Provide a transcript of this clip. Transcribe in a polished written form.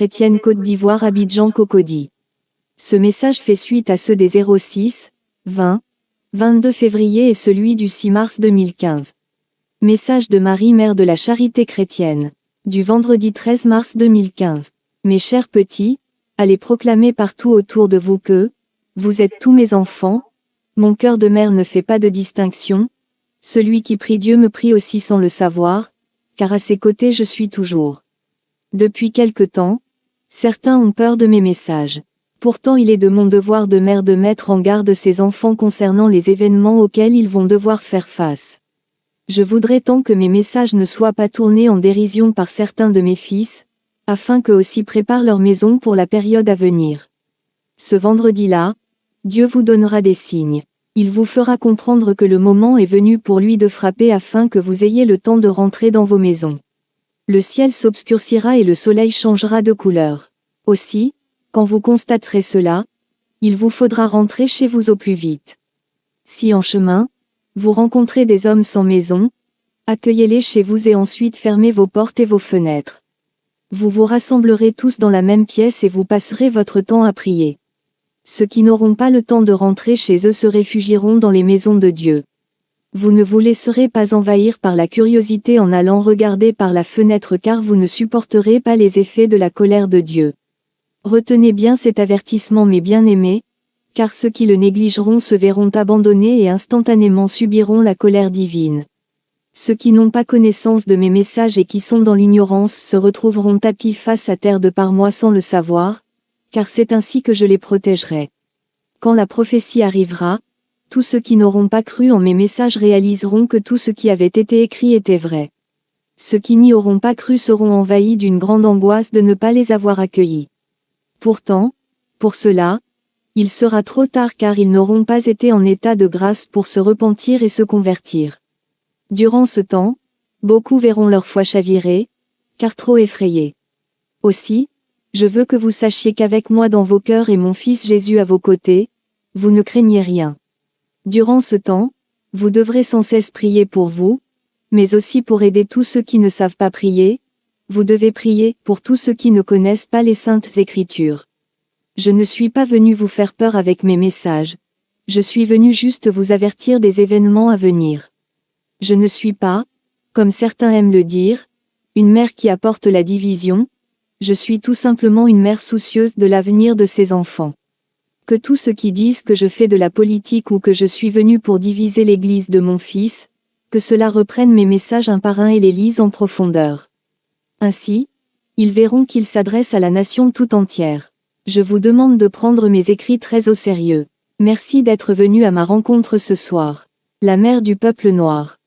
Étienne Côte d'Ivoire Abidjan Cocody. Ce message fait suite à ceux des 06, 20, 22 février et celui du 6 mars 2015. Message de Marie Mère de la Charité chrétienne. Du vendredi 13 mars 2015. Mes chers petits, allez proclamer partout autour de vous que, vous êtes tous mes enfants, mon cœur de mère ne fait pas de distinction, celui qui prie Dieu me prie aussi sans le savoir, car à ses côtés je suis toujours. Depuis quelque temps, certains ont peur de mes messages. Pourtant il est de mon devoir de mère de mettre en garde ses enfants concernant les événements auxquels ils vont devoir faire face. Je voudrais tant que mes messages ne soient pas tournés en dérision par certains de mes fils, afin qu'eux aussi préparent leur maison pour la période à venir. Ce vendredi-là, Dieu vous donnera des signes. Il vous fera comprendre que le moment est venu pour lui de frapper afin que vous ayez le temps de rentrer dans vos maisons. Le ciel s'obscurcira et le soleil changera de couleur. Aussi, quand vous constaterez cela, il vous faudra rentrer chez vous au plus vite. Si en chemin, vous rencontrez des hommes sans maison, accueillez-les chez vous et ensuite fermez vos portes et vos fenêtres. Vous vous rassemblerez tous dans la même pièce et vous passerez votre temps à prier. Ceux qui n'auront pas le temps de rentrer chez eux se réfugieront dans les maisons de Dieu. Vous ne vous laisserez pas envahir par la curiosité en allant regarder par la fenêtre car vous ne supporterez pas les effets de la colère de Dieu. Retenez bien cet avertissement mes bien-aimés, car ceux qui le négligeront se verront abandonnés et instantanément subiront la colère divine. Ceux qui n'ont pas connaissance de mes messages et qui sont dans l'ignorance se retrouveront tapis face à terre de par moi sans le savoir, car c'est ainsi que je les protégerai. Quand la prophétie arrivera, tous ceux qui n'auront pas cru en mes messages réaliseront que tout ce qui avait été écrit était vrai. Ceux qui n'y auront pas cru seront envahis d'une grande angoisse de ne pas les avoir accueillis. Pourtant, pour cela, il sera trop tard car ils n'auront pas été en état de grâce pour se repentir et se convertir. Durant ce temps, beaucoup verront leur foi chavirer, car trop effrayés. Aussi, je veux que vous sachiez qu'avec moi dans vos cœurs et mon Fils Jésus à vos côtés, vous ne craignez rien. Durant ce temps, vous devrez sans cesse prier pour vous, mais aussi pour aider tous ceux qui ne savent pas prier, vous devez prier pour tous ceux qui ne connaissent pas les saintes Écritures. Je ne suis pas venu vous faire peur avec mes messages, je suis venu juste vous avertir des événements à venir. Je ne suis pas, comme certains aiment le dire, une mère qui apporte la division, je suis tout simplement une mère soucieuse de l'avenir de ses enfants. Que tous ceux qui disent que je fais de la politique ou que je suis venu pour diviser l'Église de mon Fils, que cela reprenne mes messages un par un et les lisent en profondeur. Ainsi, ils verront qu'ils s'adressent à la nation tout entière. Je vous demande de prendre mes écrits très au sérieux. Merci d'être venu à ma rencontre ce soir. La mère du peuple noir.